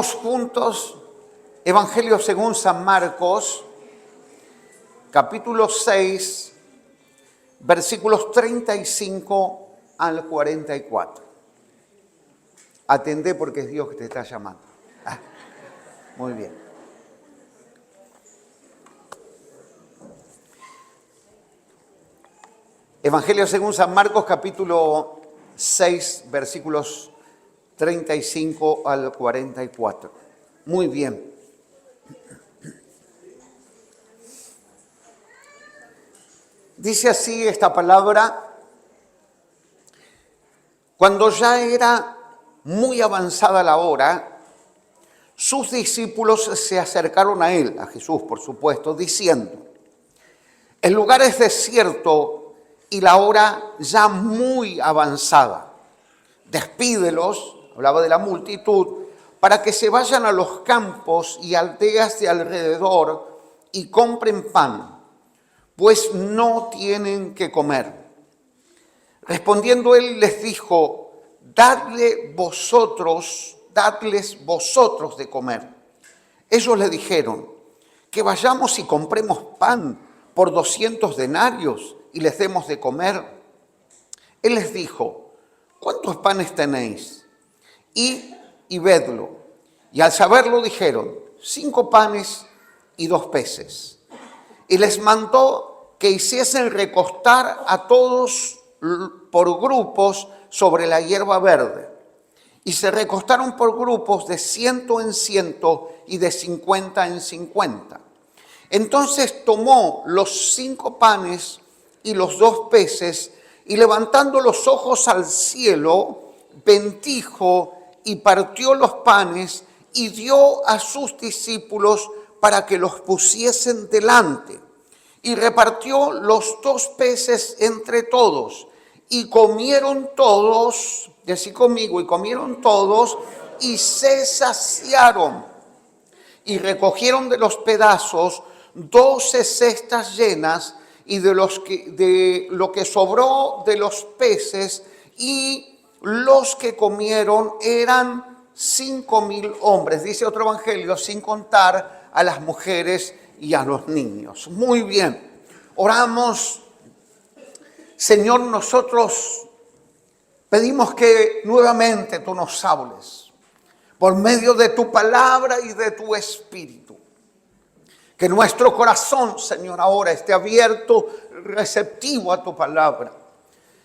Leamos juntos Evangelio según San Marcos, capítulo 6, versículos 35 al 44. Atendé porque es Dios que te está llamando. Muy bien. Evangelio según San Marcos, capítulo 6, versículos 35 al 44. Muy bien. Dice así esta palabra: cuando ya era muy avanzada la hora, sus discípulos se acercaron a él, a Jesús por supuesto, diciendo: el lugar es desierto y la hora ya muy avanzada. Despídelos, hablaba de la multitud, para que se vayan a los campos y aldeas de alrededor y compren pan, pues no tienen que comer. Respondiendo él les dijo: dadles vosotros de comer. Ellos le dijeron: que vayamos y compremos pan por 200 denarios y les demos de comer. Él les dijo: ¿cuántos panes tenéis? Y vedlo. Y al saberlo dijeron: 5 panes y 2 peces. Y les mandó que hiciesen recostar a todos por grupos sobre la hierba verde. Y se recostaron por grupos de 100 en 100 y de 50 en 50. Entonces tomó los 5 panes y los 2 peces, y levantando los ojos al cielo, bendijo y partió los panes y dio a sus discípulos para que los pusiesen delante. Y repartió los 2 peces entre todos. Y comieron todos, decí conmigo, y comieron todos y se saciaron. Y recogieron de los pedazos 12 cestas llenas, y de lo que sobró de los peces, y los que comieron eran 5.000 hombres. Dice otro evangelio, sin contar a las mujeres y a los niños. Muy bien, oramos. Señor, nosotros pedimos que nuevamente tú nos hables por medio de tu palabra y de tu espíritu. Que nuestro corazón, Señor, ahora esté abierto, receptivo a tu palabra.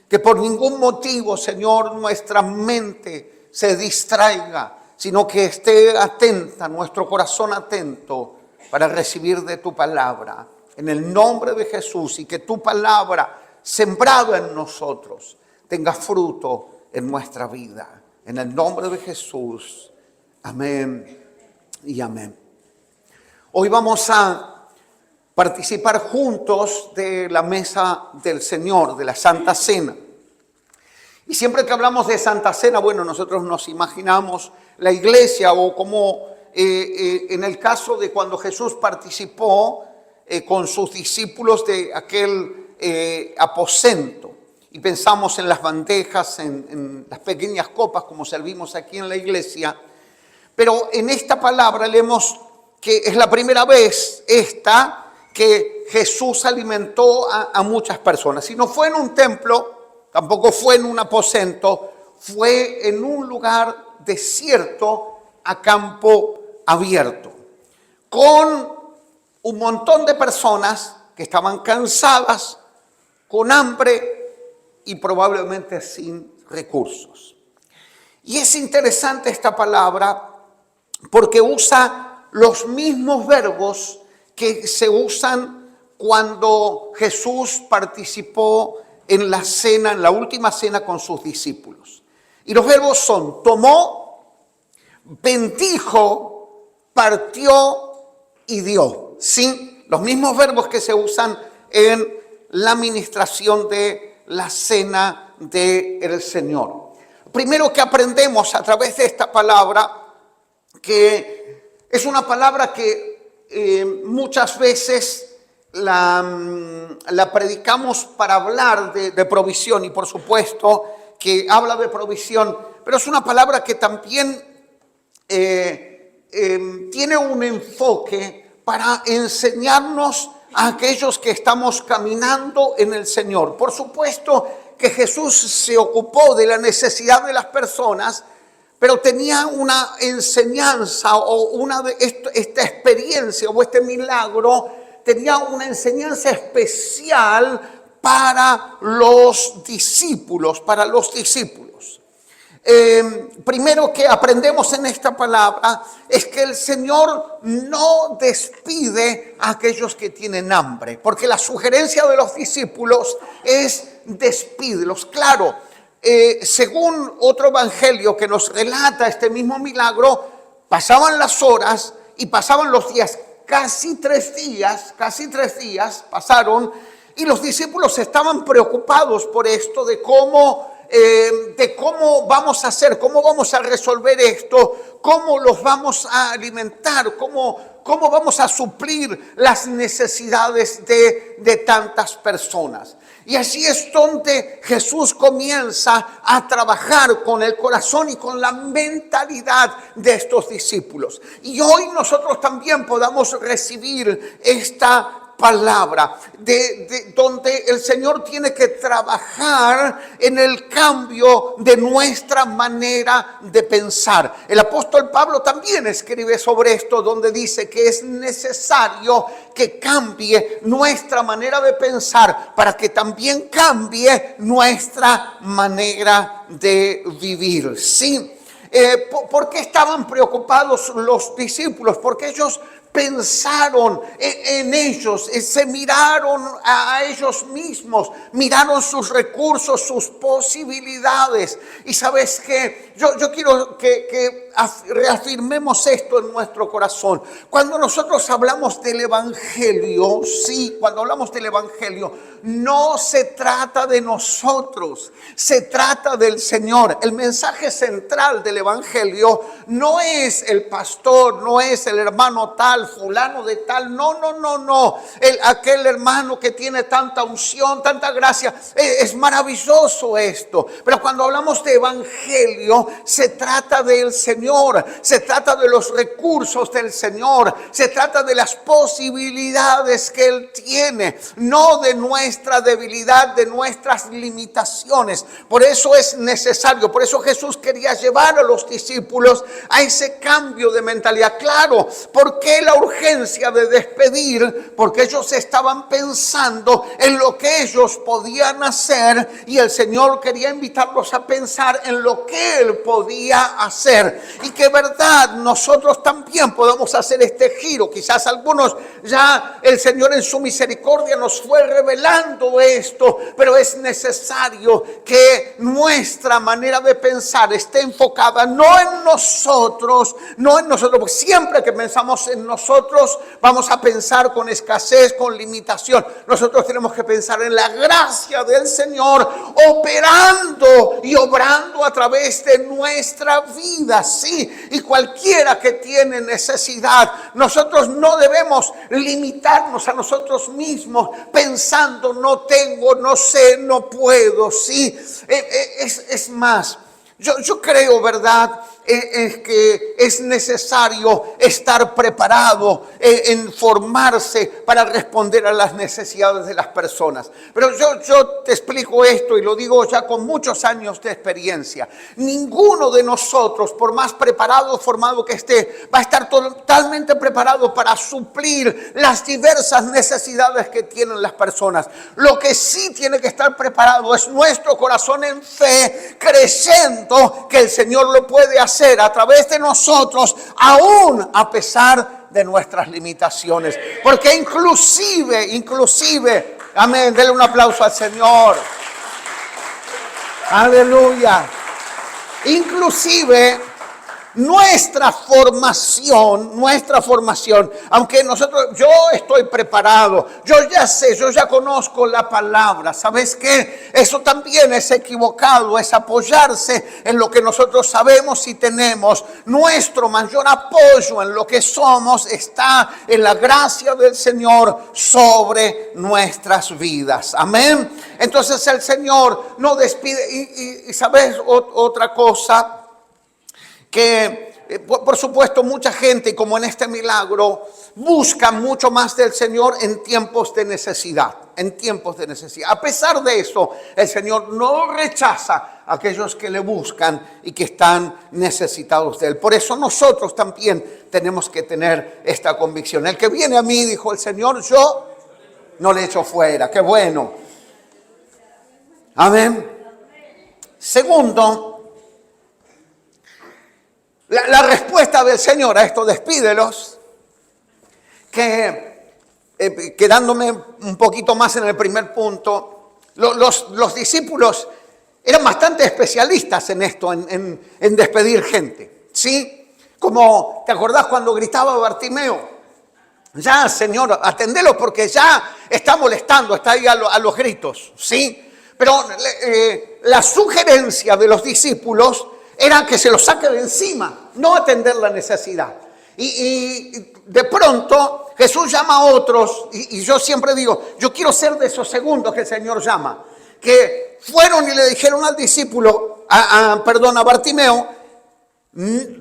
Que por ningún motivo, Señor, nuestra mente se distraiga, sino que esté atenta, nuestro corazón atento para recibir de tu palabra. En el nombre de Jesús, y que tu palabra, sembrada en nosotros, tenga fruto en nuestra vida. En el nombre de Jesús. Amén y amén. Hoy vamos a participar juntos de la mesa del Señor, de la Santa Cena. Y siempre que hablamos de Santa Cena, bueno, nosotros nos imaginamos la iglesia, o como en el caso de cuando Jesús participó con sus discípulos de aquel aposento. Y pensamos en las bandejas, en las pequeñas copas como servimos aquí en la iglesia. Pero en esta palabra leemos que es la primera vez que Jesús alimentó a muchas personas. Y no fue en un templo, tampoco fue en un aposento, fue en un lugar desierto, a campo abierto, con un montón de personas que estaban cansadas, con hambre y probablemente sin recursos. Y es interesante esta palabra porque usa los mismos verbos que se usan cuando Jesús participó en la cena, en la última cena con sus discípulos. Y los verbos son: tomó, bendijo, partió y dio. ¿Sí? Los mismos verbos que se usan en la administración de la cena del Señor. Primero que aprendemos a través de esta palabra, que es una palabra que muchas veces la predicamos para hablar de provisión, y por supuesto que habla de provisión, pero es una palabra que también tiene un enfoque para enseñarnos a aquellos que estamos caminando en el Señor. Por supuesto que Jesús se ocupó de la necesidad de las personas, pero tenía una enseñanza o esta experiencia o este milagro, tenía una enseñanza especial para los discípulos, Primero que aprendemos en esta palabra es que el Señor no despide a aquellos que tienen hambre, porque la sugerencia de los discípulos es despídelos. Claro, según otro evangelio que nos relata este mismo milagro, pasaban las horas y pasaban los días, casi tres días pasaron, y los discípulos estaban preocupados por esto de cómo vamos a hacer, cómo vamos a resolver esto, cómo los vamos a alimentar, cómo vamos a suplir las necesidades de tantas personas. Y así es donde Jesús comienza a trabajar con el corazón y con la mentalidad de estos discípulos. Y hoy nosotros también podamos recibir esta palabra donde el Señor tiene que trabajar en el cambio de nuestra manera de pensar. El apóstol Pablo también escribe sobre esto, donde dice que es necesario que cambie nuestra manera de pensar para que también cambie nuestra manera de vivir. ¿Sí? ¿Por qué estaban preocupados los discípulos? Porque ellos pensaron en ellos, se miraron a ellos mismos, miraron sus recursos, sus posibilidades. Y sabes que yo quiero que reafirmemos esto en nuestro corazón. Cuando nosotros hablamos del Evangelio, cuando hablamos del Evangelio, no se trata de nosotros, se trata del Señor. El mensaje central del Evangelio no es el pastor, no es el hermano tal, fulano de tal, no. Aquel hermano que tiene tanta unción, tanta gracia, es maravilloso esto. Pero cuando hablamos de Evangelio, se trata del Señor, se trata de los recursos del Señor, se trata de las posibilidades que Él tiene, no de nuestra debilidad, de nuestras limitaciones. Por eso es necesario, por eso Jesús quería llevar a los discípulos a ese cambio de mentalidad. Claro, ¿por qué la urgencia de despedir? Porque ellos estaban pensando en lo que ellos podían hacer y el Señor quería invitarlos a pensar en lo que Él podía hacer. Y que verdad, nosotros también podemos hacer este giro. Quizás algunos ya el Señor en su misericordia nos fue revelando esto, pero es necesario que nuestra manera de pensar esté enfocada no en nosotros, porque siempre que pensamos en nosotros vamos a pensar con escasez, con limitación. Nosotros tenemos que pensar en la gracia del Señor operando y obrando a través de nuestra vida, sí. Y cualquiera que tiene necesidad, nosotros no debemos limitarnos a nosotros mismos pensando no tengo, no sé, no puedo, sí. Es más, yo creo, ¿verdad?, es que es necesario estar preparado en formarse para responder a las necesidades de las personas. Pero yo te explico esto y lo digo ya con muchos años de experiencia. Ninguno de nosotros, por más preparado o formado que esté, va a estar totalmente preparado para suplir las diversas necesidades que tienen las personas. Lo que sí tiene que estar preparado es nuestro corazón en fe, creyendo que el Señor lo puede hacer a través de nosotros, aún a pesar de nuestras limitaciones. Porque inclusive, amén, denle un aplauso al Señor. Aleluya. Inclusive nuestra formación, aunque yo estoy preparado, yo ya sé, yo ya conozco la palabra, ¿sabes qué? Eso también es equivocado, es apoyarse en lo que nosotros sabemos y tenemos. Nuestro mayor apoyo en lo que somos está en la gracia del Señor sobre nuestras vidas, amén. Entonces el Señor no despide, y ¿sabes otra cosa? Que Por supuesto, mucha gente, como en este milagro, busca mucho más del Señor en tiempos de necesidad, en tiempos de necesidad. A pesar de eso, el Señor no rechaza a aquellos que le buscan y que están necesitados de Él. Por eso nosotros también tenemos que tener esta convicción. El que viene a mí, dijo el Señor, yo no le echo fuera. ¡Qué bueno! Amén. Segundo, la respuesta del Señor a esto, despídelos, que quedándome un poquito más en el primer punto, los discípulos eran bastante especialistas en esto, en despedir gente, ¿sí? Como, ¿te acordás cuando gritaba Bartimeo? Ya, Señor, atendelo porque ya está molestando, está ahí a los gritos, ¿sí? Pero la sugerencia de los discípulos era que se lo saque de encima, no atender la necesidad. Y de pronto Jesús llama a otros, y yo siempre digo, yo quiero ser de esos segundos que el Señor llama, que fueron y le dijeron al discípulo, a Bartimeo,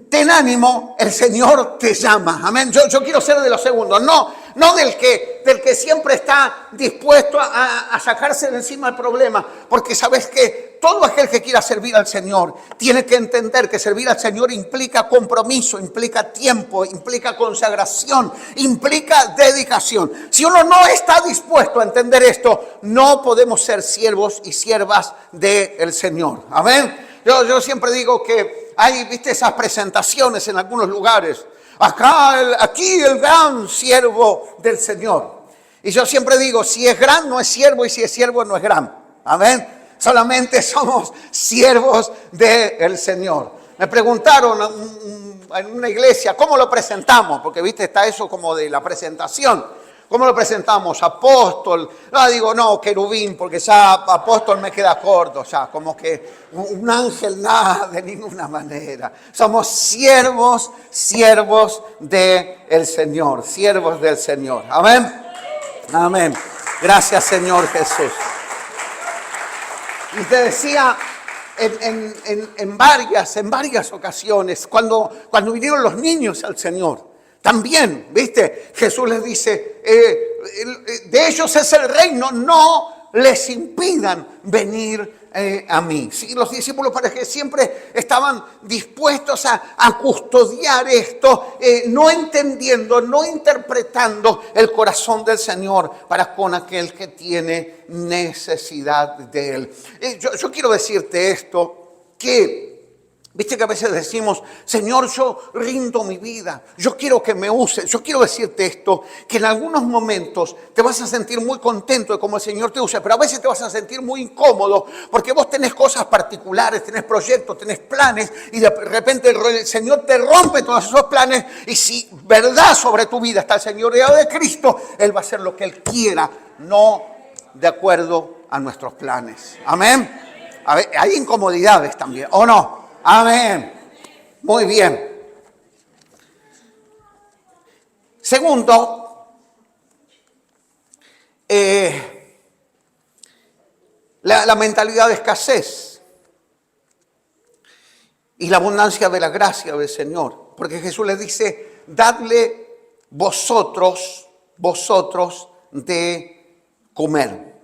ten ánimo, el Señor te llama. Amén. Yo quiero ser de los segundos, no del que siempre está dispuesto a sacarse de encima el problema, porque sabes que todo aquel que quiera servir al Señor tiene que entender que servir al Señor implica compromiso, implica tiempo, implica consagración, implica dedicación. Si uno no está dispuesto a entender esto, no podemos ser siervos y siervas del Señor. Amén. Yo siempre digo que hay, viste, esas presentaciones en algunos lugares. Aquí el gran siervo del Señor. Y yo siempre digo, si es gran no es siervo y si es siervo no es gran. Amén. Solamente somos siervos del Señor. Me preguntaron en una iglesia, ¿cómo lo presentamos? Porque, viste, está eso como de la presentación. ¿Cómo lo presentamos? Apóstol. No, querubín, porque ya apóstol me queda corto, ya, como que un ángel, nada, de ninguna manera. Somos siervos del Señor, siervos del Señor. Amén. Amén. Gracias, Señor Jesús. Y te decía, en varias ocasiones, cuando vinieron los niños al Señor, también, ¿viste? Jesús les dice, de ellos es el reino, no les impidan venir a mí. ¿Sí? Los discípulos parece que siempre estaban dispuestos a custodiar esto, no entendiendo, no interpretando el corazón del Señor para con aquel que tiene necesidad de Él. Yo quiero decirte esto, que viste que a veces decimos, Señor, yo rindo mi vida, yo quiero que me uses. Yo quiero decirte esto, que en algunos momentos te vas a sentir muy contento de cómo el Señor te usa, pero a veces te vas a sentir muy incómodo porque vos tenés cosas particulares, tenés proyectos, tenés planes y de repente el Señor te rompe todos esos planes y si verdad sobre tu vida está el señoreado de Cristo, Él va a hacer lo que Él quiera, no de acuerdo a nuestros planes. Amén. A ver, hay incomodidades también, ¿o no? Amén. Muy bien. Segundo, la mentalidad de escasez y la abundancia de la gracia del Señor. Porque Jesús les dice, dadle vosotros de comer.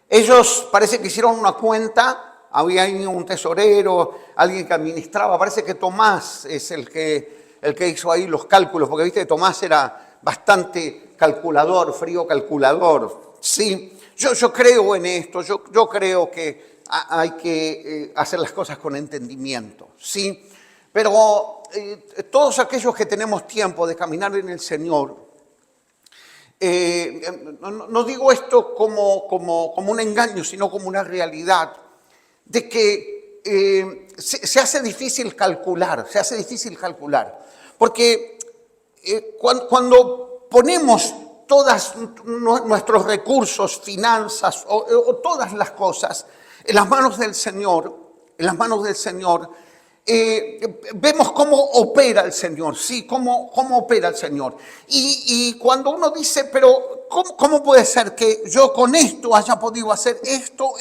Ellos parece que hicieron una cuenta. Había ahí un tesorero, alguien que administraba. Parece que Tomás es el que hizo ahí los cálculos, porque viste que Tomás era bastante calculador, frío calculador. Sí, yo creo en esto, yo creo que hay que hacer las cosas con entendimiento, sí. Pero todos aquellos que tenemos tiempo de caminar en el Señor, no digo esto como un engaño, sino como una realidad, de que se hace difícil calcular, porque cuando ponemos todos nuestros recursos, finanzas o todas las cosas en las manos del Señor, vemos cómo opera el Señor, sí, cómo opera el Señor. Y cuando uno dice, pero pero ¿cómo puede ser que yo con esto haya podido hacer esto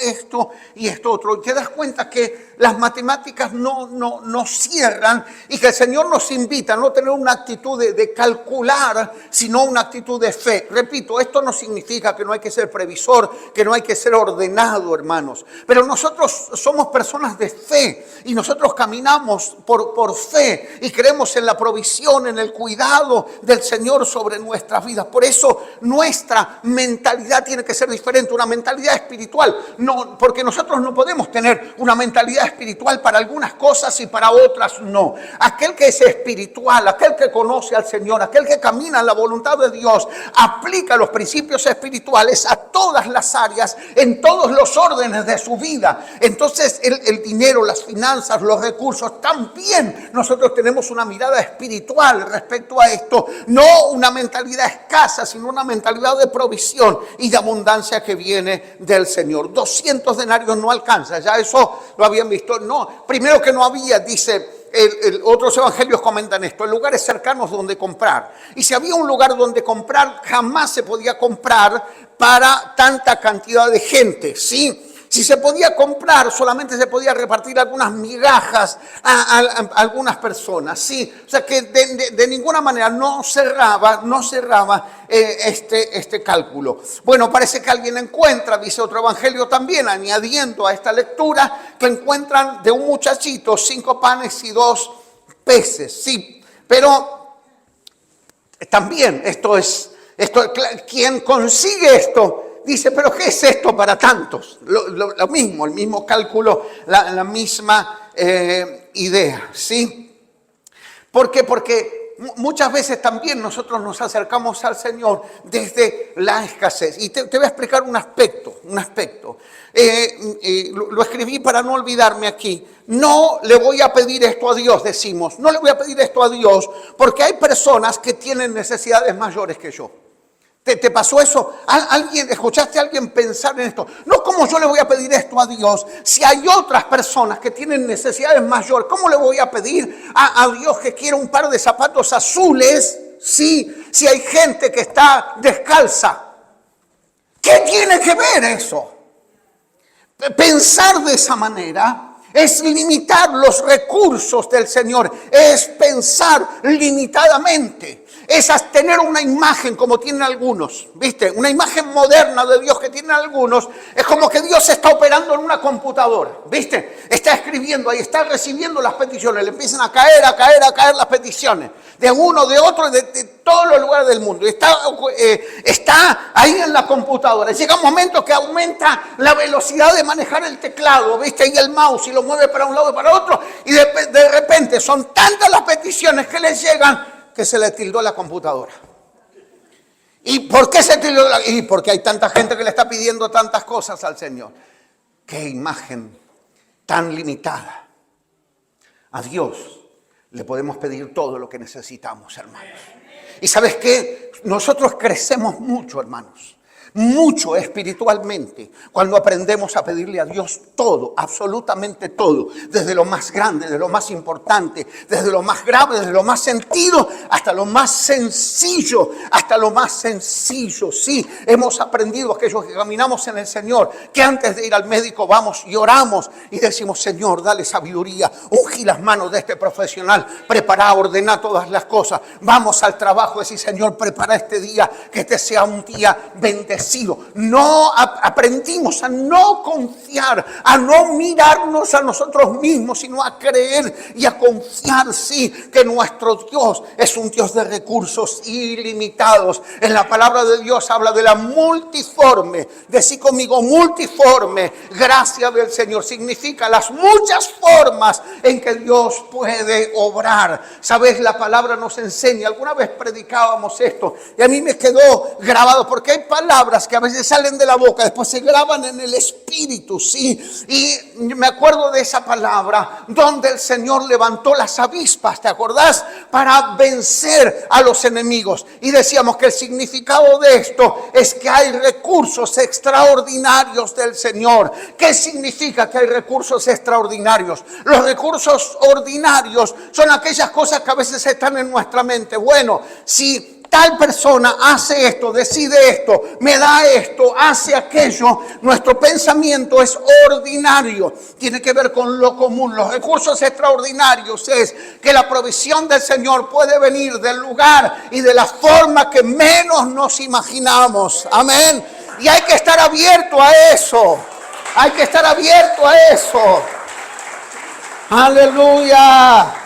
y esto otro? Y te das cuenta que las matemáticas no cierran y que el Señor nos invita a no tener una actitud de calcular, sino una actitud de fe. Repito, esto no significa que no hay que ser previsor, que no hay que ser ordenado, hermanos. Pero nosotros somos personas de fe y nosotros caminamos por fe y creemos en la provisión, en el cuidado del Señor sobre nuestras vidas. Por eso nuestra mentalidad tiene que ser diferente, una mentalidad espiritual. No, porque nosotros no podemos tener una mentalidad espiritual para algunas cosas y para otras no. Aquel que es espiritual, aquel que conoce al Señor, aquel que camina en la voluntad de Dios, aplica los principios espirituales a todas las áreas, en todos los órdenes de su vida. Entonces el dinero, las finanzas, los recursos, también nosotros tenemos una mirada espiritual respecto a esto, no una mentalidad escasa, sino una mentalidad de provisión y de abundancia que viene del Señor. 200 denarios no alcanza, ya eso lo habían visto. No, primero que no había, dice, otros evangelios comentan esto, en lugares cercanos donde comprar. Y si había un lugar donde comprar, jamás se podía comprar para tanta cantidad de gente, ¿sí? Si se podía comprar, solamente se podía repartir algunas migajas a algunas personas, ¿sí? O sea que de ninguna manera no cerraba este cálculo. Bueno, parece que alguien encuentra, dice otro evangelio también, añadiendo a esta lectura, que encuentran de un muchachito 5 panes y 2 peces, ¿sí? Pero también quien consigue esto, dice, pero ¿qué es esto para tantos? Lo mismo, el mismo cálculo, la misma idea, ¿sí? ¿Por qué? Porque muchas veces también nosotros nos acercamos al Señor desde la escasez. Y te voy a explicar un aspecto. Lo escribí para no olvidarme aquí. No le voy a pedir esto a Dios, decimos. No le voy a pedir esto a Dios porque hay personas que tienen necesidades mayores que yo. ¿Te pasó eso? ¿Escuchaste a alguien pensar en esto? No, ¿cómo yo le voy a pedir esto a Dios? Si hay otras personas que tienen necesidades mayores, ¿cómo le voy a pedir a Dios que quiera un par de zapatos azules? Sí, si hay gente que está descalza. ¿Qué tiene que ver eso? Pensar de esa manera es limitar los recursos del Señor, es pensar limitadamente. Es tener una imagen como tienen algunos, ¿viste? Una imagen moderna de Dios que tienen algunos. Es como que Dios está operando en una computadora, ¿viste? Está escribiendo ahí, está recibiendo las peticiones. Le empiezan a caer las peticiones. De uno, de otro, de todos los lugares del mundo. Está ahí en la computadora. Llega un momento que aumenta la velocidad de manejar el teclado, ¿viste? Y el mouse y lo mueve para un lado y para otro. Y de repente son tantas las peticiones que les llegan que se le tildó la computadora. ¿Y por qué se tildó? Y porque hay tanta gente que le está pidiendo tantas cosas al Señor. Qué imagen tan limitada. A Dios le podemos pedir todo lo que necesitamos, hermanos. ¿Y sabes qué? Nosotros crecemos mucho, hermanos. Mucho espiritualmente cuando aprendemos a pedirle a Dios todo, absolutamente todo, desde lo más grande, desde lo más importante, desde lo más grave, desde lo más sentido hasta lo más sencillo, sí, hemos aprendido aquellos que caminamos en el Señor, que antes de ir al médico vamos y oramos y decimos, Señor, dale sabiduría, ungí las manos de este profesional, prepara, ordena todas las cosas, vamos al trabajo, decir, Señor, prepara este día, que este sea un día bendecido. No aprendimos a no confiar, a no mirarnos a nosotros mismos, sino a creer y a confiar, sí, que nuestro Dios es un Dios de recursos ilimitados. En la palabra de Dios habla de la multiforme, decí conmigo, multiforme gracia del Señor. Significa las muchas formas en que Dios puede obrar. Sabes, la palabra nos enseña, alguna vez predicábamos esto y a mí me quedó grabado porque hay palabras que a veces salen de la boca, después se graban en el espíritu, ¿sí? Y me acuerdo de esa palabra donde el Señor levantó las avispas, ¿te acordás? Para vencer a los enemigos. Y decíamos que el significado de esto es que hay recursos extraordinarios del Señor. ¿Qué significa que hay recursos extraordinarios? Los recursos ordinarios son aquellas cosas que a veces están en nuestra mente. Bueno, si tal persona hace esto, decide esto, me da esto, hace aquello, nuestro pensamiento es ordinario. Tiene que ver con lo común. Los recursos extraordinarios es que la provisión del Señor puede venir del lugar y de la forma que menos nos imaginamos. Amén. Y hay que estar abierto a eso. Hay que estar abierto a eso. Aleluya.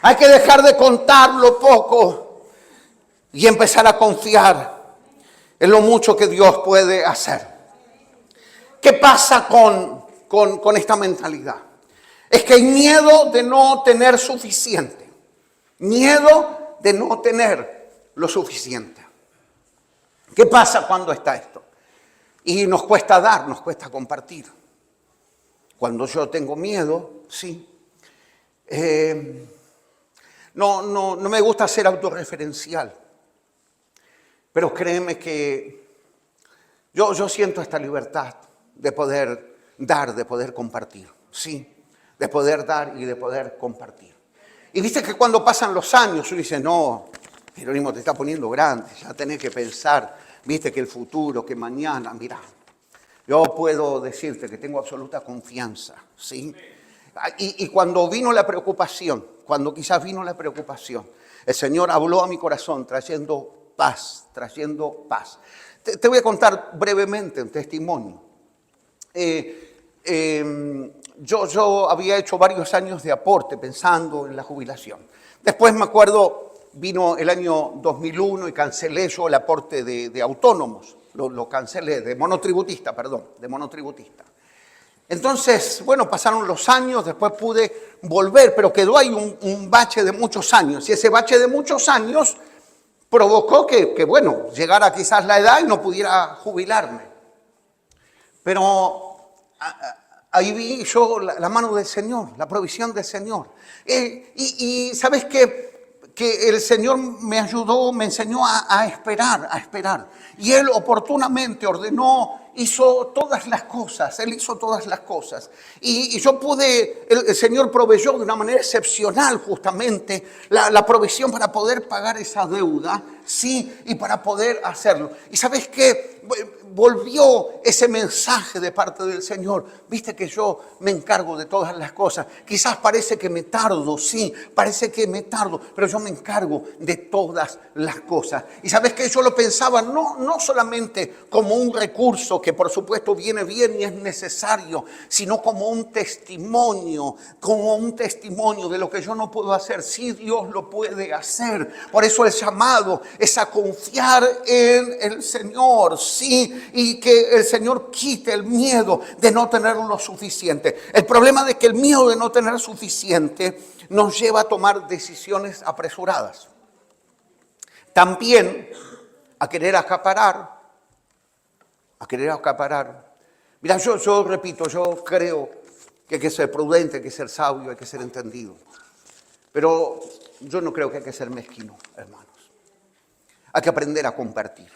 Hay que dejar de contar lo poco y empezar a confiar en lo mucho que Dios puede hacer. ¿Qué pasa con esta mentalidad? Es que hay miedo de no tener suficiente. Miedo de no tener lo suficiente. ¿Qué pasa cuando está esto? Y nos cuesta dar, nos cuesta compartir. Cuando yo tengo miedo, sí. No me gusta ser autorreferencial. Pero créeme que yo siento esta libertad de poder dar, de poder compartir. Sí, de poder dar y de poder compartir. Y viste que cuando pasan los años, uno dice, no, Jerónimo, te está poniendo grande, ya tenés que pensar, viste que el futuro, que mañana, mirá. Yo puedo decirte que tengo absoluta confianza, ¿sí? Y cuando vino la preocupación, cuando quizás vino la preocupación, el Señor habló a mi corazón trayendo paz, trayendo paz. Te voy a contar brevemente un testimonio. Yo había hecho varios años de aporte pensando en la jubilación. Después me acuerdo, vino el año 2001 y cancelé yo el aporte de autónomos. Lo cancelé, de monotributista. Entonces, bueno, pasaron los años, después pude volver, pero quedó ahí un bache de muchos años. Y ese bache de muchos años provocó que bueno, llegara quizás la edad y no pudiera jubilarme. Pero ahí vi yo la mano del Señor, la provisión del Señor. Y ¿sabes qué? Que el Señor me ayudó, me enseñó a esperar. Y Él oportunamente ordenó, hizo todas las cosas. Él hizo todas las cosas. Y yo pude, el Señor proveyó de una manera excepcional justamente la provisión para poder pagar esa deuda, sí, y para poder hacerlo. Y ¿sabes qué? Volvió ese mensaje de parte del Señor. Viste que yo me encargo de todas las cosas. Quizás parece que me tardo, sí, parece que me tardo, pero yo me encargo de todas las cosas. Y sabes que yo lo pensaba no solamente como un recurso que por supuesto viene bien y es necesario, sino como un testimonio de lo que yo no puedo hacer. Sí, Dios lo puede hacer. Por eso el llamado es a confiar en el Señor, sí, y que el Señor quite el miedo de no tener lo suficiente. El problema de que el miedo de no tener suficiente nos lleva a tomar decisiones apresuradas. También a querer acaparar. Mira, yo repito, yo creo que hay que ser prudente, hay que ser sabio, hay que ser entendido. Pero yo no creo que hay que ser mezquino, hermanos. Hay que aprender a compartir.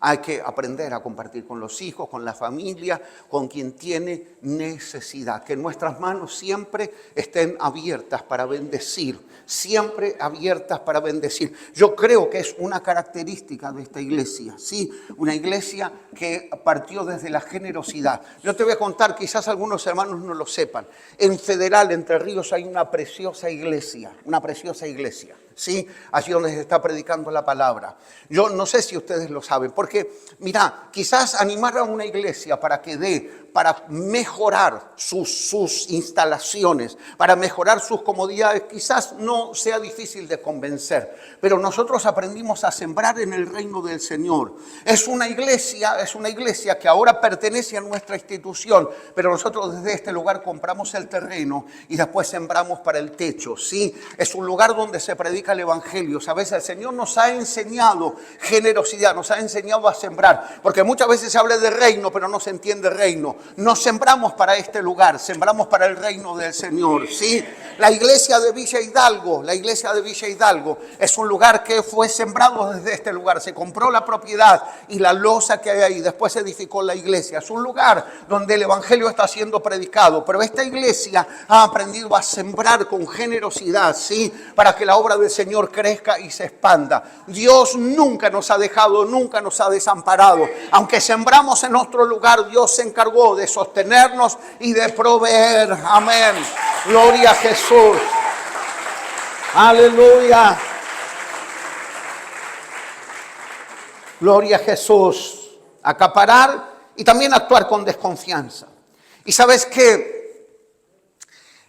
Hay que aprender a compartir con los hijos, con la familia, con quien tiene necesidad. Que nuestras manos siempre estén abiertas para bendecir. Siempre abiertas para bendecir. Yo creo que es una característica de esta iglesia. Sí, una iglesia que partió desde la generosidad. Yo te voy a contar, quizás algunos hermanos no lo sepan. En Federal, Entre Ríos, hay una preciosa iglesia. ¿Sí? Allí donde se está predicando la palabra. Yo no sé si ustedes lo saben, porque, mira, quizás animar a una iglesia para que dé, para mejorar sus instalaciones, para mejorar sus comodidades, quizás no sea difícil de convencer, pero nosotros aprendimos a sembrar en el reino del Señor. Es una iglesia que ahora pertenece a nuestra institución, pero nosotros desde este lugar compramos el terreno y después sembramos para el techo, ¿sí? Es un lugar donde se predica el evangelio. Sabes, el Señor nos ha enseñado generosidad, nos ha enseñado destinado a sembrar. Porque muchas veces se habla de reino, pero no se entiende reino. No sembramos para este lugar, sembramos para el reino del Señor, ¿sí? La iglesia de Villa Hidalgo, es un lugar que fue sembrado desde este lugar. Se compró la propiedad y la losa que hay ahí. Después se edificó la iglesia. Es un lugar donde el evangelio está siendo predicado. Pero esta iglesia ha aprendido a sembrar con generosidad, ¿sí? Para que la obra del Señor crezca y se expanda. Dios nunca nos ha dejado, nunca nos ha desamparado. Aunque sembramos en otro lugar, Dios se encargó de sostenernos y de proveer. Amén. Gloria a Jesús. Aleluya. Gloria a Jesús. Acaparar y también actuar con desconfianza. Y sabes que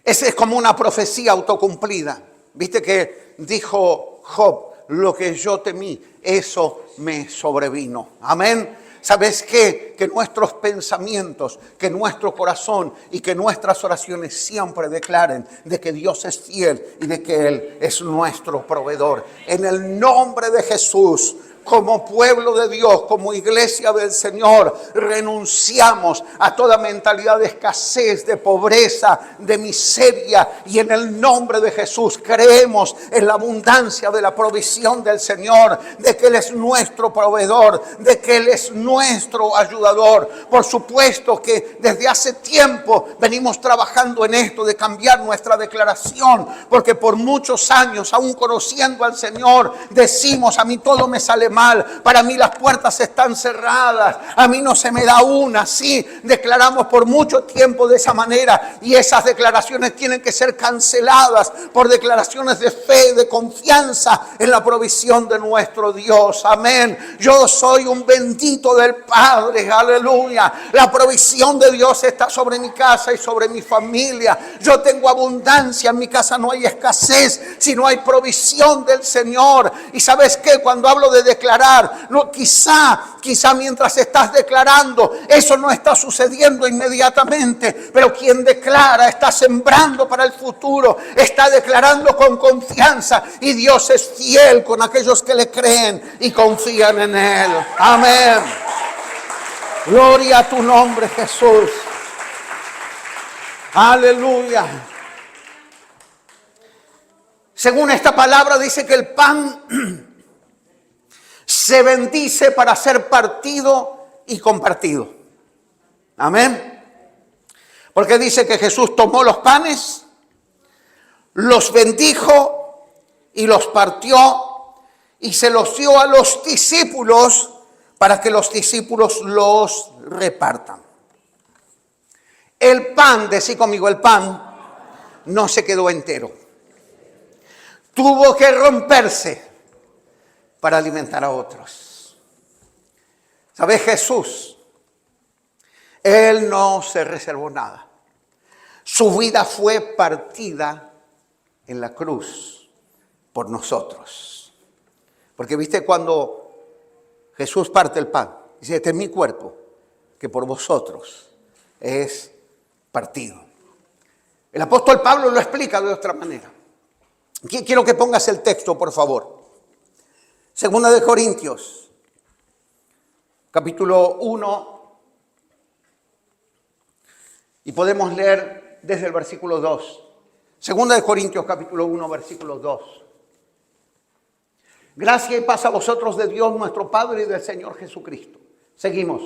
esa es como una profecía autocumplida. Viste que dijo Job: lo que yo temí, eso me sobrevino. Amén. ¿Sabes qué? Que nuestros pensamientos, que nuestro corazón y que nuestras oraciones siempre declaren de que Dios es fiel y de que Él es nuestro proveedor. En el nombre de Jesús, como pueblo de Dios, como iglesia del Señor, renunciamos a toda mentalidad de escasez, de pobreza, de miseria. Y en el nombre de Jesús creemos en la abundancia de la provisión del Señor, de que Él es nuestro proveedor, de que Él es nuestro ayudador. Por supuesto que desde hace tiempo venimos trabajando en esto de cambiar nuestra declaración, porque por muchos años, aún conociendo al Señor, decimos: a mí todo me sale mal, para mí las puertas están cerradas, a mí no se me da una. Sí, declaramos por mucho tiempo de esa manera, y esas declaraciones tienen que ser canceladas por declaraciones de fe, de confianza en la provisión de nuestro Dios. Amén. Yo soy un bendito del Padre, aleluya. La provisión de Dios está sobre mi casa y sobre mi familia. Yo tengo abundancia, en mi casa no hay escasez, sino hay provisión del Señor. Y ¿sabes qué? Cuando hablo de declarar, no, quizá mientras estás declarando, eso no está sucediendo inmediatamente, pero quien declara está sembrando para el futuro, está declarando con confianza, y Dios es fiel con aquellos que le creen y confían en Él. Amén. Gloria a tu nombre, Jesús. Aleluya. Según esta palabra dice que el pan se bendice para ser partido y compartido. Amén. Porque dice que Jesús tomó los panes, los bendijo y los partió y se los dio a los discípulos para que los discípulos los repartan. El pan, decí conmigo, el pan no se quedó entero. Tuvo que romperse para alimentar a otros. ¿Sabes? Jesús, Él no se reservó nada. Su vida fue partida en la cruz por nosotros. Porque viste cuando Jesús parte el pan, dice: este es mi cuerpo, que por vosotros es partido. El apóstol Pablo lo explica de otra manera. Quiero que pongas el texto, por favor. Segunda de Corintios, capítulo 1, y podemos leer desde el versículo 2. Segunda de Corintios, capítulo 1, versículo 2. Gracia y paz a vosotros de Dios nuestro Padre y del Señor Jesucristo. Seguimos.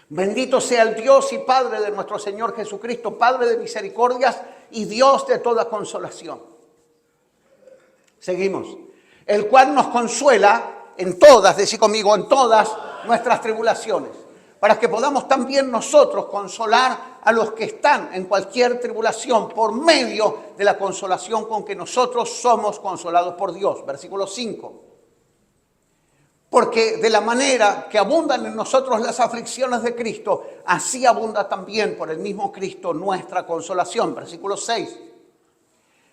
Bendito sea el Dios y Padre de nuestro Señor Jesucristo, Padre de misericordias y Dios de toda consolación. Seguimos. El cual nos consuela en todas, decí conmigo, en todas nuestras tribulaciones, para que podamos también nosotros consolar a los que están en cualquier tribulación por medio de la consolación con que nosotros somos consolados por Dios. Versículo 5. Porque de la manera que abundan en nosotros las aflicciones de Cristo, así abunda también por el mismo Cristo nuestra consolación. Versículo 6.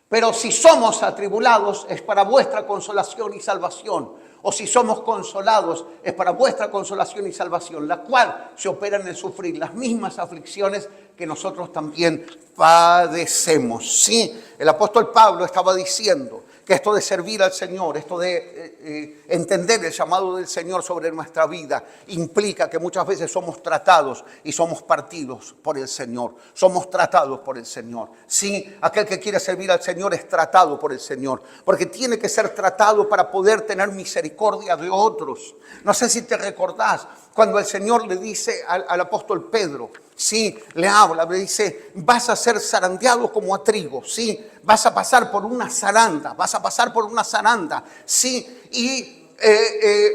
Pero si somos atribulados, es para vuestra consolación y salvación. O si somos consolados, es para vuestra consolación y salvación, la cual se opera en el sufrir las mismas aflicciones que nosotros también padecemos. Sí, el apóstol Pablo estaba diciendo que que esto de servir al Señor, esto de entender el llamado del Señor sobre nuestra vida, implica que muchas veces somos tratados y somos partidos por el Señor. Somos tratados por el Señor. Sí, aquel que quiere servir al Señor es tratado por el Señor, porque tiene que ser tratado para poder tener misericordia de otros. No sé si te recordás cuando el Señor le dice al apóstol Pedro, sí, le habla, le dice, vas a ser zarandeado como a trigo, sí, vas a pasar por una zaranda, sí, y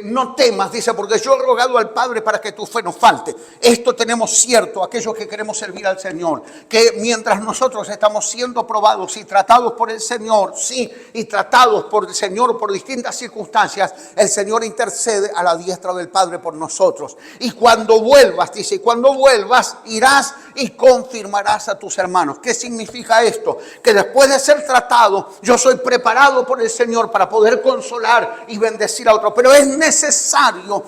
no temas, dice, porque yo he rogado al Padre para que tu fe no falte. Esto tenemos cierto, aquellos que queremos servir al Señor, que mientras nosotros estamos siendo probados y tratados por el Señor, sí, y tratados por el Señor por distintas circunstancias, el Señor intercede a la diestra del Padre por nosotros. Y cuando vuelvas, dice, cuando vuelvas, irás y confirmarás a tus hermanos. ¿Qué significa esto? Que después de ser tratado, yo soy preparado por el Señor para poder consolar y bendecir a otro, pero es necesario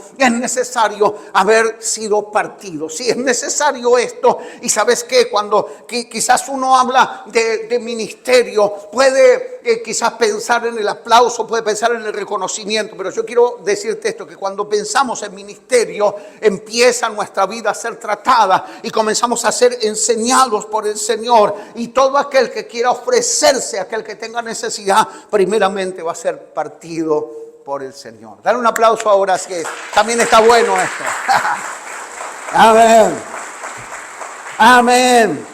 haber sido partido. Sí, es necesario esto. Y sabes que cuando quizás uno habla de ministerio, puede quizás pensar en el aplauso, puede pensar en el reconocimiento, pero yo quiero decirte esto, que cuando pensamos en ministerio, empieza nuestra vida a ser tratada y comenzamos a ser enseñados por el Señor, y todo aquel que quiera ofrecerse, aquel que tenga necesidad, primeramente va a ser partido por el Señor. Dale un aplauso ahora, que también está bueno esto. Amén. Amén.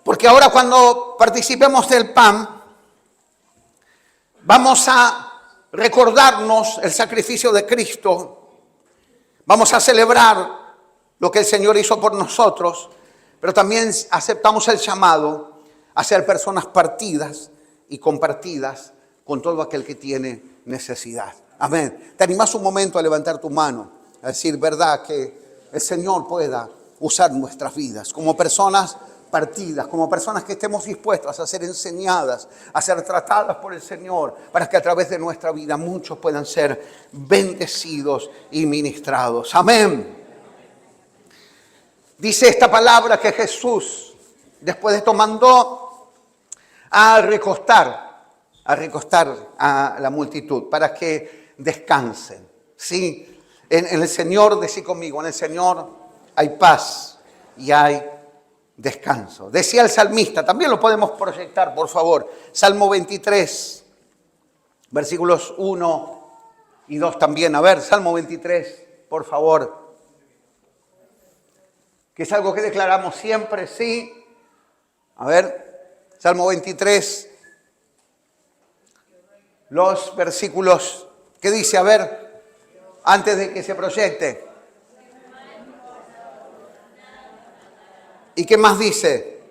Porque ahora cuando participemos del pan, vamos a recordarnos el sacrificio de Cristo. Vamos a celebrar lo que el Señor hizo por nosotros, pero también aceptamos el llamado a ser personas partidas y compartidas con todo aquel que tiene necesidad. Amén. ¿Te animás un momento a levantar tu mano, a decir, verdad, que el Señor pueda usar nuestras vidas como personas partidas, como personas que estemos dispuestas a ser enseñadas, a ser tratadas por el Señor, para que a través de nuestra vida muchos puedan ser bendecidos y ministrados? Amén. Dice esta palabra que Jesús, después de esto, mandó a recostar a la multitud para que descansen. Sí, en el Señor, decí conmigo, en el Señor hay paz y hay descanso. Decía el salmista, también lo podemos proyectar, por favor. Salmo 23, versículos 1 y 2 también. A ver, Salmo 23, por favor. Que es algo que declaramos siempre, sí. A ver, Salmo 23, los versículos, ¿qué dice? A ver, antes de que se proyecte. ¿Y qué más dice?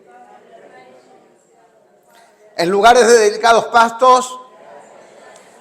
En lugares de delicados pastos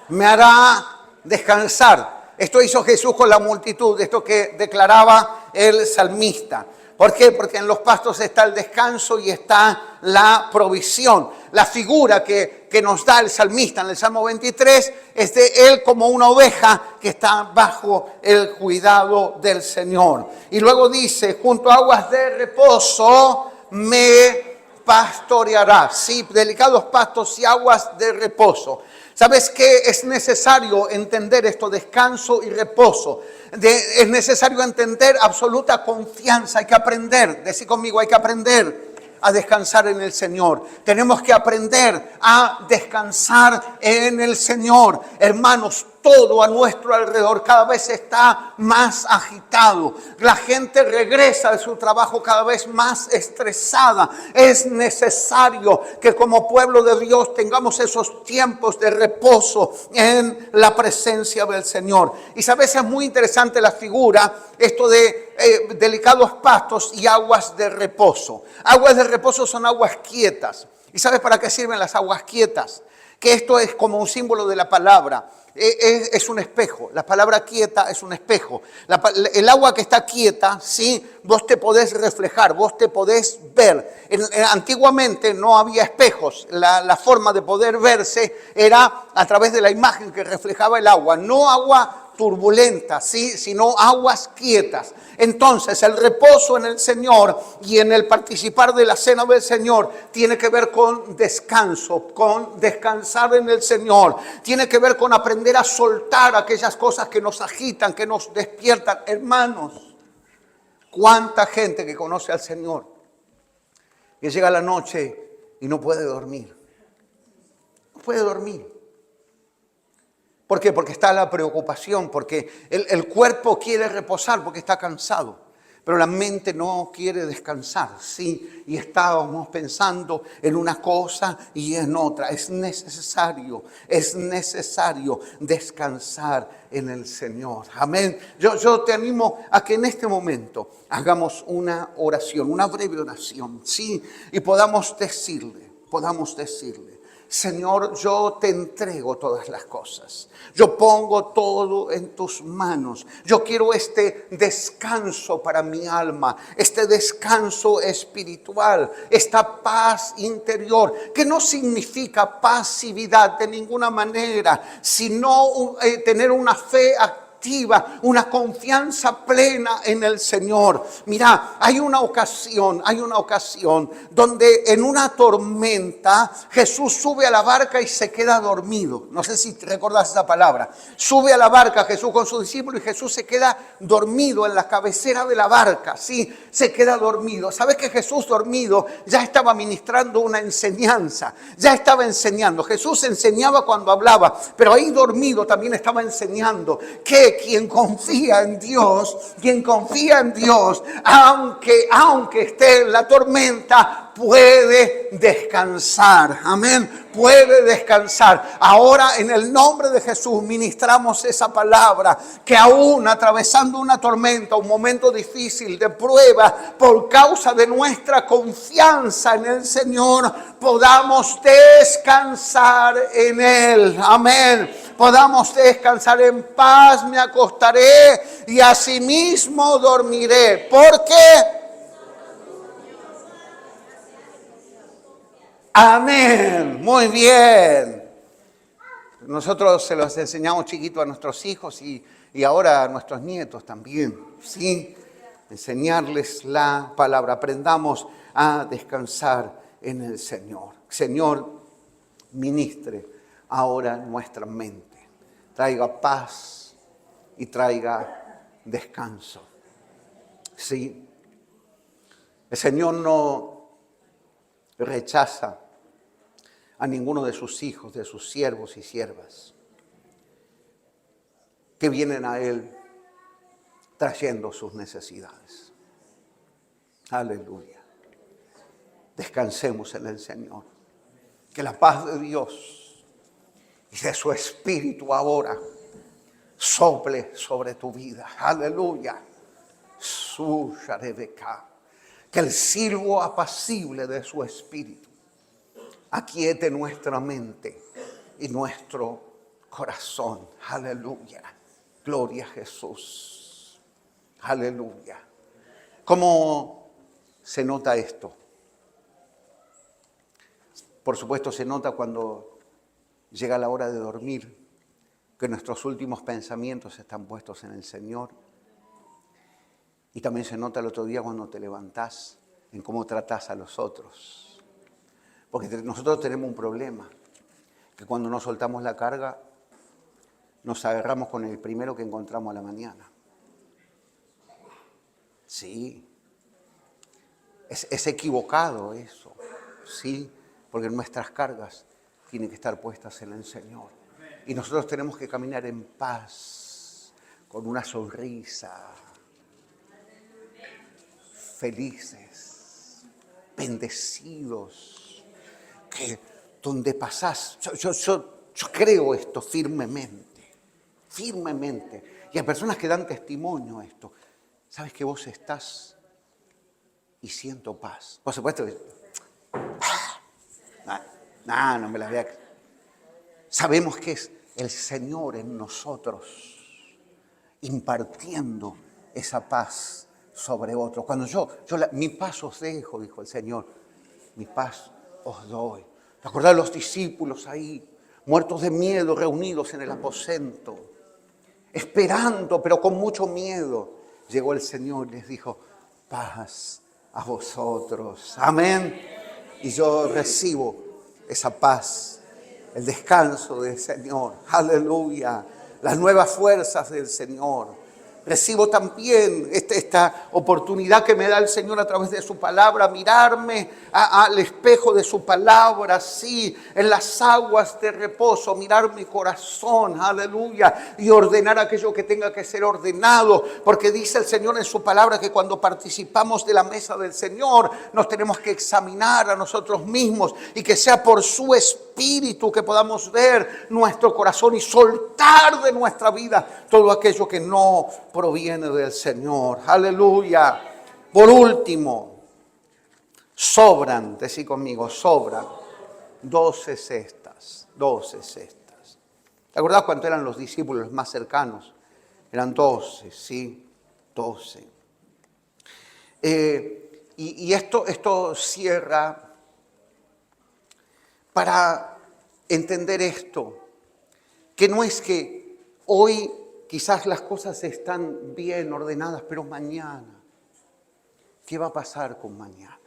me hará descansar. Esto hizo Jesús con la multitud, esto que declaraba el salmista. ¿Por qué? Porque en los pastos está el descanso y está la provisión. La figura que nos da el salmista en el Salmo 23 es de él como una oveja que está bajo el cuidado del Señor. Y luego dice, junto a aguas de reposo me pastoreará. Sí, delicados pastos y aguas de reposo. ¿Sabes qué? Es necesario entender esto, descanso y reposo. Es necesario entender absoluta confianza. Hay que aprender, decí conmigo, hay que aprender a descansar en el Señor. Tenemos que aprender a descansar en el Señor. Hermanos, todo a nuestro alrededor cada vez está más agitado. La gente regresa de su trabajo cada vez más estresada. Es necesario que como pueblo de Dios tengamos esos tiempos de reposo en la presencia del Señor. Y sabes, es muy interesante la figura, esto de delicados pastos y aguas de reposo. Aguas de reposo son aguas quietas. ¿Y sabes para qué sirven las aguas quietas? Que esto es como un símbolo de la palabra. Es un espejo. La palabra quieta es un espejo. El agua que está quieta, sí, vos te podés reflejar, vos te podés ver. Antiguamente no había espejos. La forma de poder verse era a través de la imagen que reflejaba el agua. No agua turbulentas, ¿sí? Sino aguas quietas. Entonces el reposo en el Señor y en el participar de la cena del Señor tiene que ver con descanso, con descansar en el Señor. Tiene que ver con aprender a soltar aquellas cosas que nos agitan, que nos despiertan. Hermanos, cuánta gente que conoce al Señor que llega la noche y no puede dormir. No puede dormir. ¿Por qué? Porque está la preocupación, porque el cuerpo quiere reposar porque está cansado, pero la mente no quiere descansar, ¿sí? Y estábamos pensando en una cosa y en otra. Es necesario descansar en el Señor. Amén. Yo te animo a que en este momento hagamos una oración, una breve oración, ¿sí? Y podamos decirle, Señor, yo te entrego todas las cosas. Yo pongo todo en tus manos. Yo quiero este descanso para mi alma, este descanso espiritual, esta paz interior, que no significa pasividad de ninguna manera, sino tener una fe activa, una confianza plena en el Señor. Mira, hay una ocasión donde en una tormenta Jesús sube a la barca y se queda dormido. No sé si recordás esa palabra. Sube a la barca Jesús con sus discípulos y Jesús se queda dormido en la cabecera de la barca. Sí, se queda dormido. ¿Sabes que Jesús dormido ya estaba ministrando una enseñanza? Ya estaba enseñando. Jesús enseñaba cuando hablaba, pero ahí dormido también estaba enseñando que quien confía en Dios, aunque esté en la tormenta, puede descansar. Amén. Puede descansar. Ahora, en el nombre de Jesús, ministramos esa palabra, que aún atravesando una tormenta, un momento difícil de prueba, por causa de nuestra confianza en el Señor, podamos descansar en Él. Amén. Podamos descansar en paz, me acostaré y asimismo dormiré. ¿Por qué? Amén. Muy bien. Nosotros se los enseñamos chiquitos a nuestros hijos y ahora a nuestros nietos también. Sí, enseñarles la palabra. Aprendamos a descansar en el Señor. Señor, ministre ahora nuestra mente. Traiga paz y traiga descanso. Sí. El Señor no rechaza a ninguno de sus hijos, de sus siervos y siervas, que vienen a Él trayendo sus necesidades. Aleluya. Descansemos en el Señor. Que la paz de Dios y de su Espíritu ahora sople sobre tu vida. Aleluya. Que el silbo apacible de su Espíritu aquiete nuestra mente y nuestro corazón. Aleluya. Gloria a Jesús. Aleluya. ¿Cómo se nota esto? Por supuesto se nota cuando llega la hora de dormir, que nuestros últimos pensamientos están puestos en el Señor. Y también se nota el otro día cuando te levantás, en cómo tratás a los otros. Porque nosotros tenemos un problema, que cuando nos soltamos la carga, nos agarramos con el primero que encontramos a la mañana. Sí, es equivocado eso, sí, porque nuestras cargas tienen que estar puestas en el Señor. Y nosotros tenemos que caminar en paz, con una sonrisa, felices, bendecidos, que donde pasás, yo creo esto firmemente, y hay personas que dan testimonio a esto. ¿Sabes que vos estás y siento paz? Por supuesto que no me la voy a... Sabemos que es el Señor en nosotros impartiendo esa paz sobre otros. Cuando mi paz os dejo, dijo el Señor, mi paz os doy. ¿Te acordás de los discípulos ahí, muertos de miedo, reunidos en el aposento? esperando, pero con mucho miedo. Llegó el Señor y les dijo, paz a vosotros. Amén. Y yo recibo esa paz, el descanso del Señor. Aleluya. Las nuevas fuerzas del Señor. Recibo también esta oportunidad que me da el Señor a través de su palabra, mirarme al espejo de su palabra, sí, en las aguas de reposo, mirar mi corazón, aleluya, y ordenar aquello que tenga que ser ordenado, porque dice el Señor en su palabra que cuando participamos de la mesa del Señor, nos tenemos que examinar a nosotros mismos y que sea por su Espíritu que podamos ver nuestro corazón y soltar de nuestra vida todo aquello que no proviene del Señor. Aleluya. Por último, sobran, decí conmigo, sobran 12 cestas. 12 cestas. ¿Te acordás cuántos eran los discípulos más cercanos? Eran 12, sí, 12. Y esto cierra para entender esto, que no es que hoy quizás las cosas están bien ordenadas, pero mañana, ¿qué va a pasar con mañana?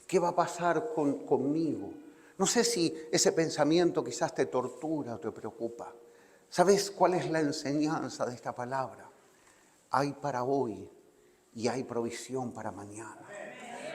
¿Qué va a pasar conmigo? No sé si ese pensamiento quizás te tortura o te preocupa. ¿Sabes cuál es la enseñanza de esta palabra? Hay para hoy y hay provisión para mañana.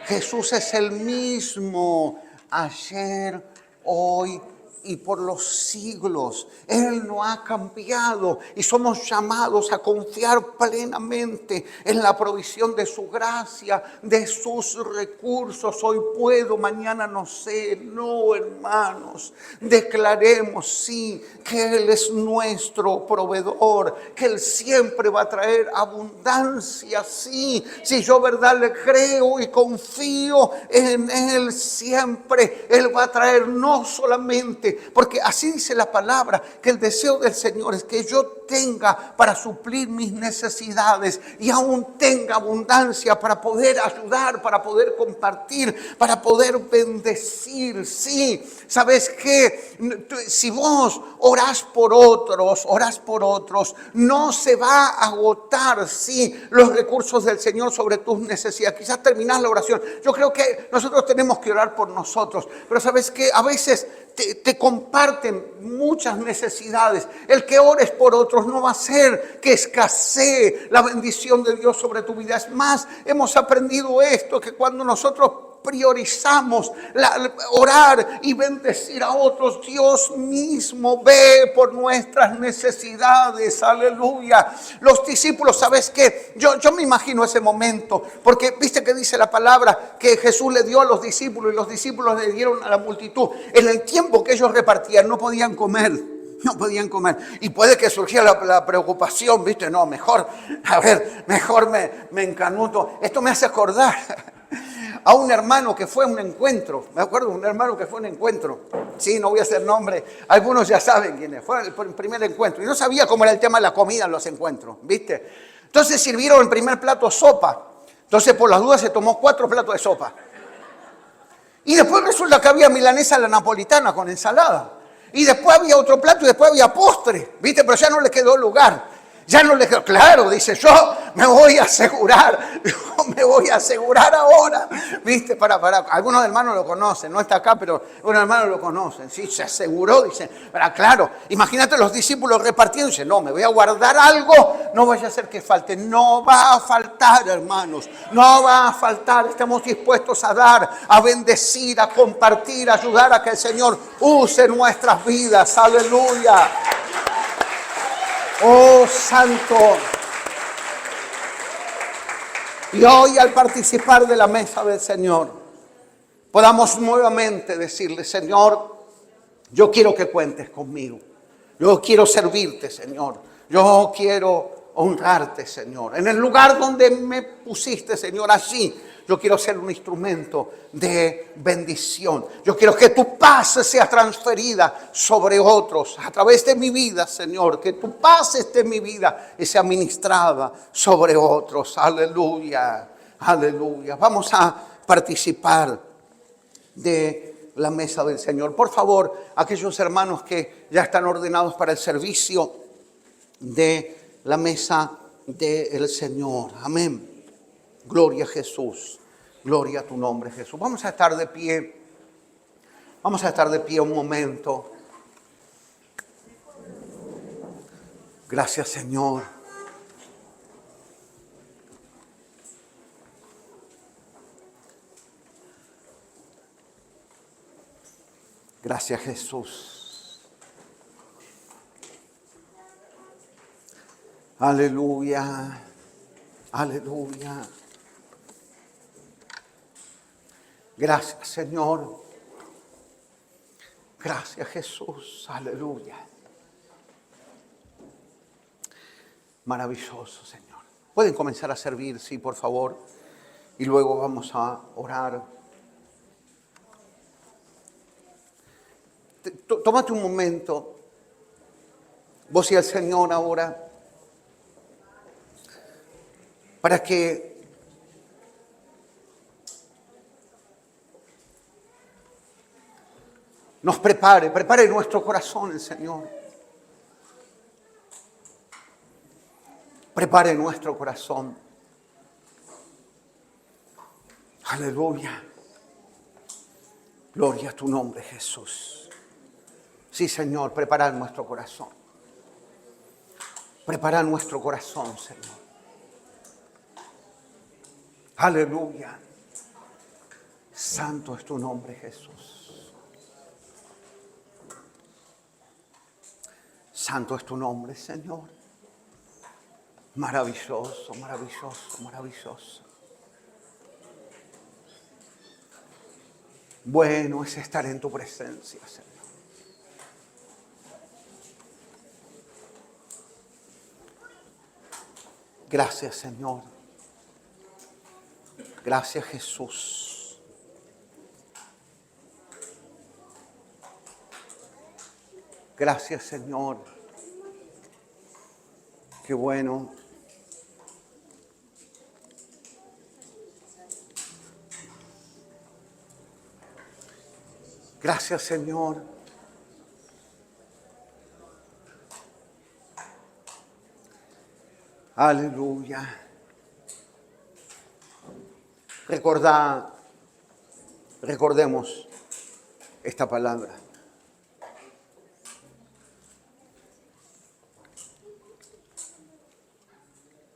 Jesús es el mismo ayer, hoy y por los siglos. Él no ha cambiado y somos llamados a confiar plenamente en la provisión de su gracia, de sus recursos. Hoy puedo, mañana no sé. No, hermanos, declaremos sí que Él es nuestro proveedor, que Él siempre va a traer abundancia, sí. Si yo verdad le creo y confío en Él siempre, Él va a traer no solamente, porque así dice la palabra, que el deseo del Señor es que yo tenga para suplir mis necesidades y aún tenga abundancia para poder ayudar, para poder compartir, para poder bendecir. Sí, ¿sabes qué? Si vos orás por otros, no se va a agotar, sí, los recursos del Señor sobre tus necesidades. Quizás terminás la oración. Yo creo que nosotros tenemos que orar por nosotros, pero ¿sabes qué? A veces te comparten muchas necesidades. El que ores por otros no va a hacer que escasee la bendición de Dios sobre tu vida. Es más, hemos aprendido esto, que cuando nosotros priorizamos orar y bendecir a otros, Dios mismo ve por nuestras necesidades. Aleluya. Los discípulos, ¿sabes qué? Yo me imagino ese momento, porque viste que dice la palabra que Jesús le dio a los discípulos y los discípulos le dieron a la multitud. En el tiempo que ellos repartían no podían comer. No podían comer. Y puede que surgiera la preocupación, ¿viste? No, mejor me encanuto. Esto me hace acordar a un hermano que fue a un encuentro. Me acuerdo de un hermano que fue a un encuentro. Sí, no voy a hacer nombre. Algunos ya saben quién es. Fue el primer encuentro. Y no sabía cómo era el tema de la comida en los encuentros, ¿viste? Entonces sirvieron el primer plato sopa. Entonces por las dudas se tomó 4 platos de sopa. Y después resulta que había milanesa a la napolitana con ensalada. Y después había otro plato y después había postre, ¿viste? Pero ya no le quedó lugar. Ya no le quedó, claro, dice, yo me voy a asegurar ahora, ¿viste? Para, algunos hermanos lo conocen, no está acá, pero unos hermanos lo conocen, ¿sí? Se aseguró, dice, para, claro, imagínate los discípulos repartiendo, dice, no, me voy a guardar algo, no vaya a ser que falte. No va a faltar, hermanos, no va a faltar. Estamos dispuestos a dar, a bendecir, a compartir, a ayudar a que el Señor use nuestras vidas, aleluya. Oh, Santo. Y hoy al participar de la mesa del Señor, podamos nuevamente decirle, Señor, yo quiero que cuentes conmigo. Yo quiero servirte, Señor. Yo quiero honrarte, Señor. En el lugar donde me pusiste, Señor, allí yo quiero ser un instrumento de bendición. Yo quiero que tu paz sea transferida sobre otros a través de mi vida, Señor. Que tu paz esté en mi vida y sea ministrada sobre otros. Aleluya, aleluya. Vamos a participar de la mesa del Señor. Por favor, aquellos hermanos que ya están ordenados para el servicio, de la mesa del Señor. Amén. Gloria a Jesús. Gloria a tu nombre, Jesús. Vamos a estar de pie. Vamos a estar de pie un momento. Gracias, Señor. Gracias, Jesús. Aleluya. Aleluya. Gracias, Señor. Gracias, Jesús. Aleluya. Maravilloso, Señor. Pueden comenzar a servir, sí, por favor. Y luego vamos a orar. Tómate un momento, vos y el Señor ahora, para que nos prepare nuestro corazón el Señor. Prepare nuestro corazón. Aleluya. Gloria a tu nombre, Jesús. Sí, Señor, prepara nuestro corazón. Prepara nuestro corazón, Señor. Aleluya. Santo es tu nombre, Jesús. Santo es tu nombre, Señor. Maravilloso, maravilloso, maravilloso. Bueno es estar en tu presencia, Señor. Gracias, Señor. Gracias, Jesús. Gracias, Señor. Qué bueno. Gracias, Señor. Aleluya. Recordemos esta palabra.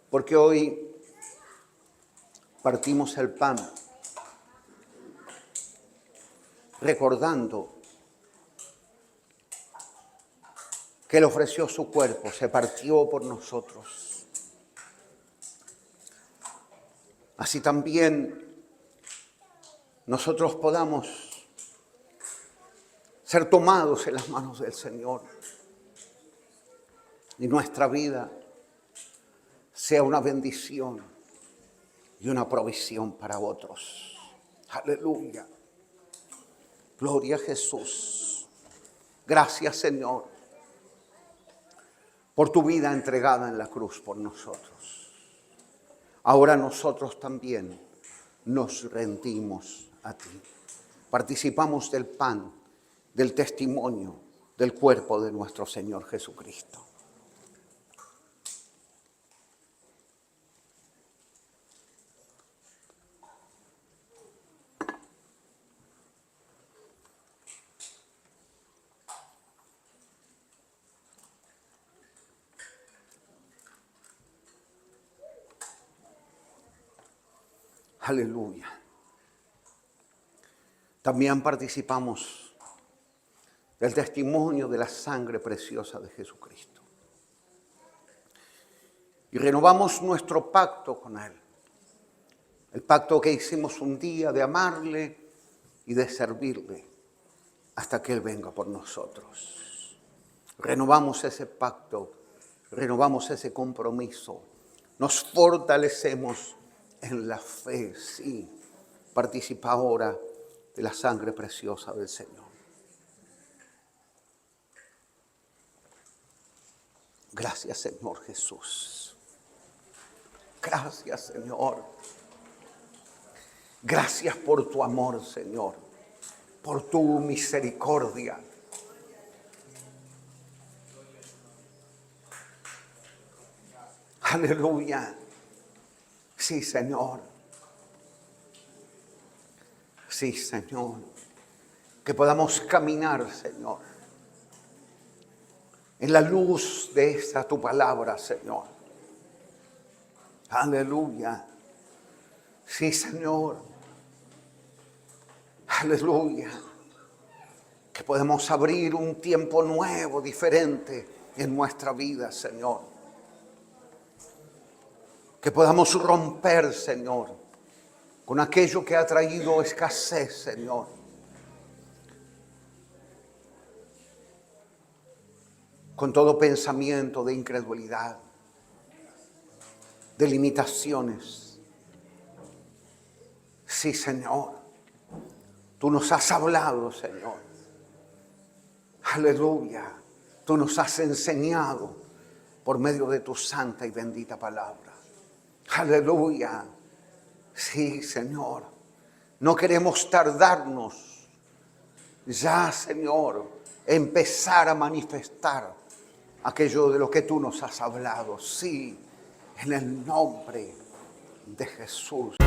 Porque hoy partimos el pan recordando que Él ofreció su cuerpo, se partió por nosotros. Así también nosotros podamos ser tomados en las manos del Señor y nuestra vida sea una bendición y una provisión para otros. Aleluya. Gloria a Jesús. Gracias, Señor, por tu vida entregada en la cruz por nosotros. Ahora nosotros también nos rendimos a ti. Participamos del pan, del testimonio, del cuerpo de nuestro Señor Jesucristo. Aleluya. También participamos del testimonio de la sangre preciosa de Jesucristo. Y renovamos nuestro pacto con Él. El pacto que hicimos un día de amarle y de servirle hasta que Él venga por nosotros. Renovamos ese pacto, renovamos ese compromiso. Nos fortalecemos en la fe, sí. Participa ahora de la sangre preciosa del Señor. Gracias, Señor Jesús. Gracias, Señor. Gracias por tu amor, Señor, por tu misericordia. Aleluya. Sí, Señor. Sí, Señor. Que podamos caminar, Señor, en la luz de esta tu palabra, Señor. Aleluya. Sí, Señor. Aleluya. Que podemos abrir un tiempo nuevo, diferente en nuestra vida, Señor. Que podamos romper, Señor, con aquello que ha traído escasez, Señor. Con todo pensamiento de incredulidad, de limitaciones. Sí, Señor. Tú nos has hablado, Señor. Aleluya. Tú nos has enseñado por medio de tu santa y bendita palabra. Aleluya. Sí, Señor. No queremos tardarnos ya, Señor, empezar a manifestar aquello de lo que tú nos has hablado. Sí, en el nombre de Jesús.